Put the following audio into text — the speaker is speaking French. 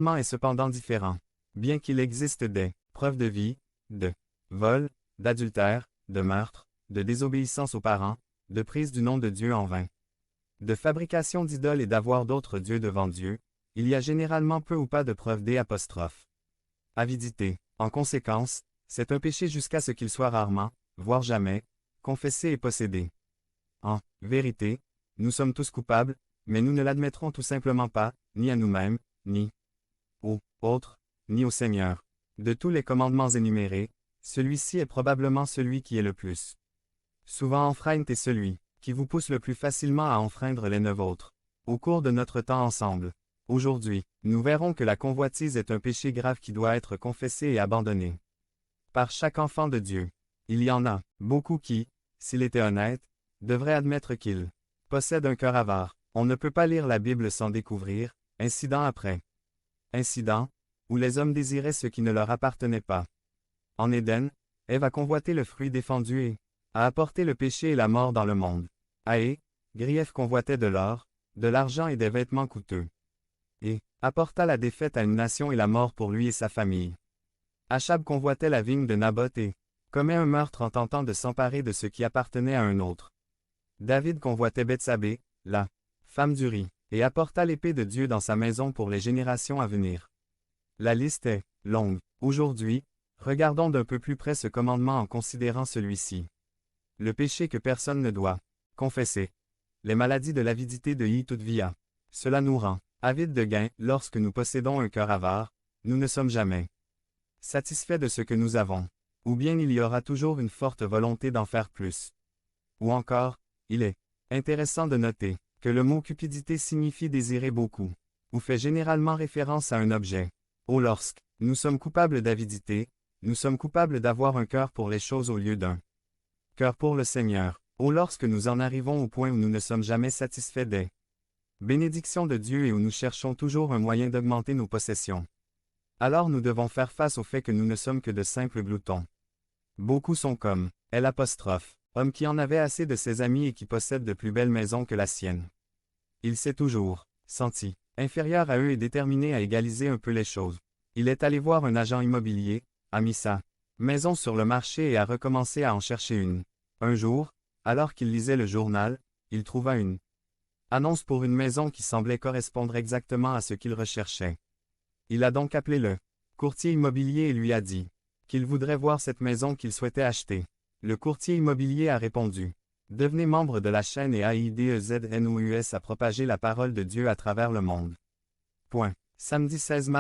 est cependant différent. Bien qu'il existe des preuves de vie, de vol, d'adultère, de meurtre, de désobéissance aux parents, de prise du nom de Dieu en vain, de fabrication d'idoles et d'avoir d'autres dieux devant Dieu, il y a généralement peu ou pas de preuves d'apostrophe. Avidité. En conséquence, c'est un péché jusqu'à ce qu'il soit rarement, voire jamais, confessé et possédé. En vérité, nous sommes tous coupables, mais nous ne l'admettrons tout simplement pas, ni à nous-mêmes, ni aux autres, ni au Seigneur. De tous les commandements énumérés, celui-ci est probablement celui qui est le plus souvent enfreint et celui qui vous pousse le plus facilement à enfreindre les 9 autres. Au cours de notre temps ensemble, aujourd'hui, nous verrons que la convoitise est un péché grave qui doit être confessé et abandonné par chaque enfant de Dieu. Il y en a beaucoup qui, s'il était honnête, devraient admettre qu'ils possèdent un cœur avare. On ne peut pas lire la Bible sans découvrir, incident après incident, où les hommes désiraient ce qui ne leur appartenait pas. En Éden, Ève a convoité le fruit défendu et a apporté le péché et la mort dans le monde. Grief convoitait de l'or, de l'argent et des vêtements coûteux. Et apporta la défaite à une nation et la mort pour lui et sa famille. Achab convoitait la vigne de Naboth et commet un meurtre en tentant de s'emparer de ce qui appartenait à un autre. David convoitait Bethsabée, la femme d'Uri, et apporta l'épée de Dieu dans sa maison pour les générations à venir. La liste est longue. Aujourd'hui, regardons d'un peu plus près ce commandement en considérant celui-ci. Le péché que personne ne doit confesser. Les maladies de l'avidité de Yitutvia. Cela nous rend avides de gain. Lorsque nous possédons un cœur avare, nous ne sommes jamais satisfaits de ce que nous avons. Ou bien il y aura toujours une forte volonté d'en faire plus. Ou encore, il est intéressant de noter que le mot cupidité signifie désirer beaucoup, ou fait généralement référence à un objet. Lorsque nous sommes coupables d'avidité, nous sommes coupables d'avoir un cœur pour les choses au lieu d'un cœur pour le Seigneur. Lorsque nous en arrivons au point où nous ne sommes jamais satisfaits des bénédictions de Dieu et où nous cherchons toujours un moyen d'augmenter nos possessions. Alors nous devons faire face au fait que nous ne sommes que de simples gloutons. Beaucoup sont comme homme qui en avait assez de ses amis et qui possède de plus belles maisons que la sienne. Il s'est toujours senti inférieur à eux et déterminé à égaliser un peu les choses. Il est allé voir un agent immobilier, a mis sa maison sur le marché et a recommencé à en chercher une. Un jour, alors qu'il lisait le journal, il trouva une annonce pour une maison qui semblait correspondre exactement à ce qu'il recherchait. Il a donc appelé le courtier immobilier et lui a dit qu'il voudrait voir cette maison qu'il souhaitait acheter. Le courtier immobilier a répondu: « Devenez membre de la chaîne et AIDEZNOUS à propager la parole de Dieu à travers le monde. » Samedi 16 mars.